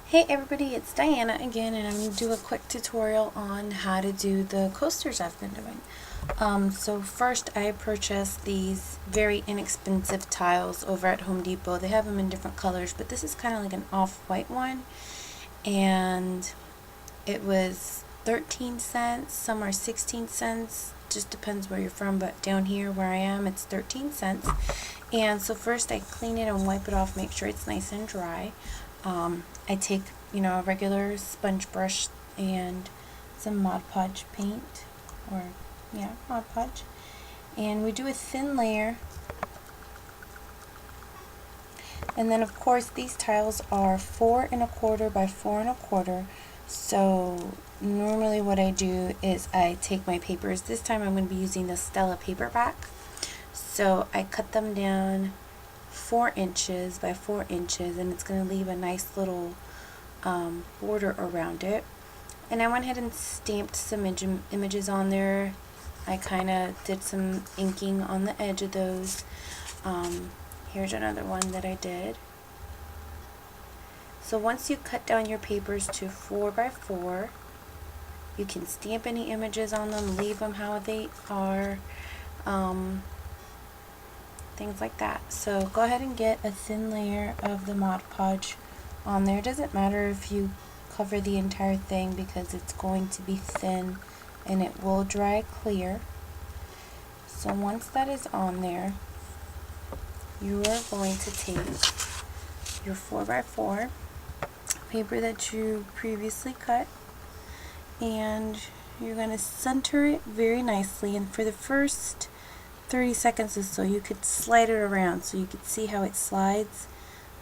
Hey everybody, it's Diana again, and I'm going to do a quick tutorial on how to do the coasters I've been doing. So first I purchased these very inexpensive tiles over at Home Depot. They have them in different colors, but this is kind of like an off-white one, and it was 13 cents, some are 16 cents, just depends where you're from, but down here where I am it's 13 cents. And so first I clean it and wipe it off, make sure it's nice and dry. I take, a regular sponge brush and some Mod Podge paint, Mod Podge, and we do a thin layer. And then of course these tiles are 4 1/4 by 4 1/4. So normally what I do is I take my papers. This time I'm going to be using the Stella paperback. So I cut them down 4 inches by 4 inches, and it's going to leave a nice little border around it. And I went ahead and stamped some images on there. I kind of did some inking on the edge of those. Here's another one that I did. So once you cut down your papers to 4 by 4, you can stamp any images on them, leave them how they are, things like that. So go ahead and get a thin layer of the Mod Podge on there. It doesn't matter if you cover the entire thing because it's going to be thin and it will dry clear. So once that is on there, you are going to take your 4 by 4 paper that you previously cut, and you're going to center it very nicely, and for the first 30 seconds or so you could slide it around so you could see how it slides,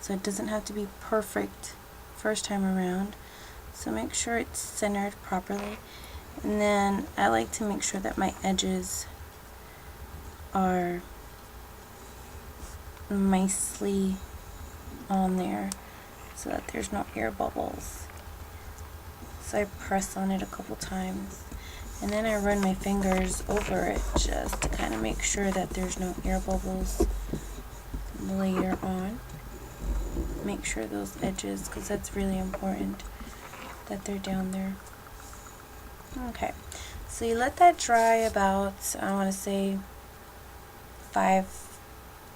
so it doesn't have to be perfect first time around. So make sure it's centered properly, and then I like to make sure that my edges are nicely on there so that there's no air bubbles. So I press on it a couple times, and then I run my fingers over it just to kind of make sure that there's no air bubbles later on. Make sure those edges, because that's really important, that they're down there. Okay, so you let that dry about, I want to say 5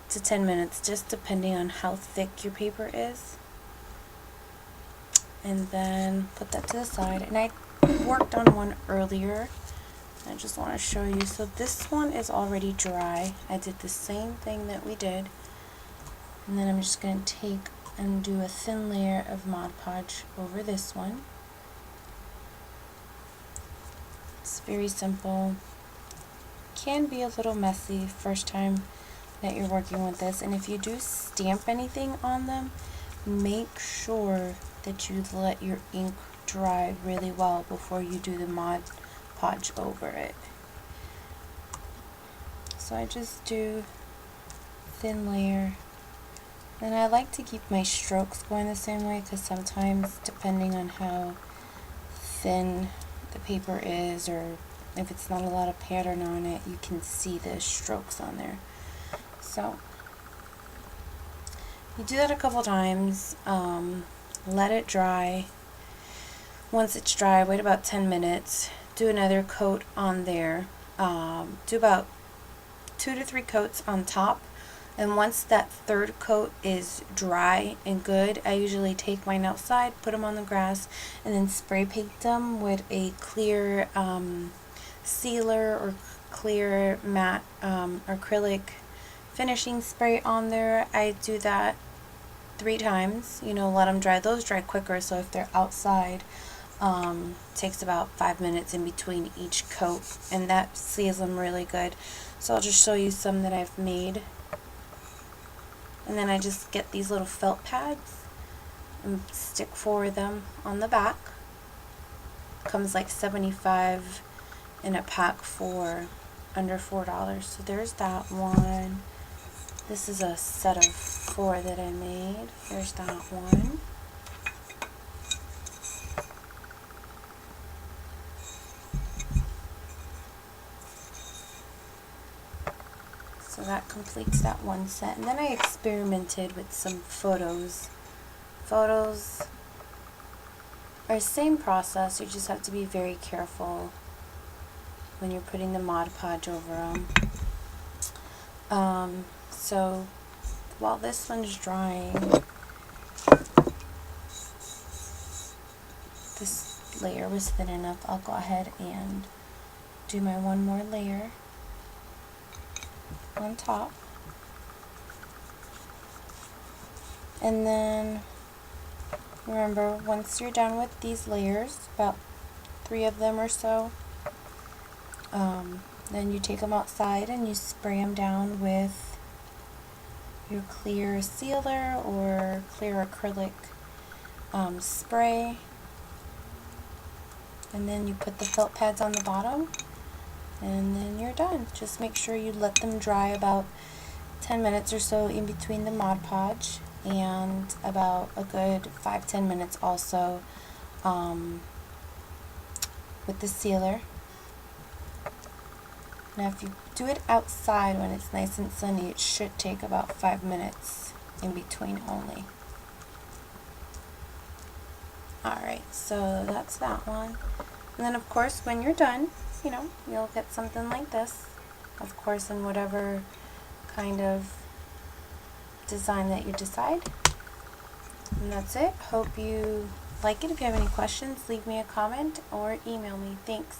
to 10 minutes, just depending on how thick your paper is. And then put that to the side. And I worked on one earlier. I just want to show you. So this one is already dry. I did the same thing that we did. And then I'm just going to take and do a thin layer of Mod Podge over this one. It's very simple. Can be a little messy first time that you're working with this. And if you do stamp anything on them, make sure that you let your ink dry really well before you do the Mod Podge over it. So I just do thin layer. And I like to keep my strokes going the same way, because sometimes depending on how thin the paper is, or if it's not a lot of pattern on it, you can see the strokes on there. So you do that a couple times, let it dry. Once it's dry, wait about 10 minutes, do another coat on there, do about 2 to 3 coats on top, and once that third coat is dry and good, I usually take mine outside, put them on the grass, and then spray paint them with a clear sealer or clear matte acrylic finishing spray on there. I do that 3 times, let them dry. Those dry quicker, so if they're outside, takes about 5 minutes in between each coat, and that seals them really good. So I'll just show you some that I've made. And then I just get these little felt pads and stick 4 of them on the back. Comes like 75 in a pack for under $4. So there's that one. This is a set of 4 that I made. Here's that one. So that completes that one set. And then I experimented with some photos or same process, you just have to be very careful when you're putting the Mod Podge over them. So while this one's drying, this layer was thin enough, I'll go ahead and do my one more layer on top. And then remember, once you're done with these layers, about 3 of them or so, then you take them outside and you spray them down with your clear sealer or clear acrylic spray. And then you put the felt pads on the bottom, and then you're done. Just make sure you let them dry about 10 minutes or so in between the Mod Podge, and about a good 5-10 minutes also with the sealer. Now if you do it outside when it's nice and sunny, it should take about 5 minutes in between only. Alright, so that's that one. And then of course when you're done, you know, you'll get something like this. Of course in whatever kind of design that you decide. And that's it. Hope you like it. If you have any questions, leave me a comment or email me. Thanks.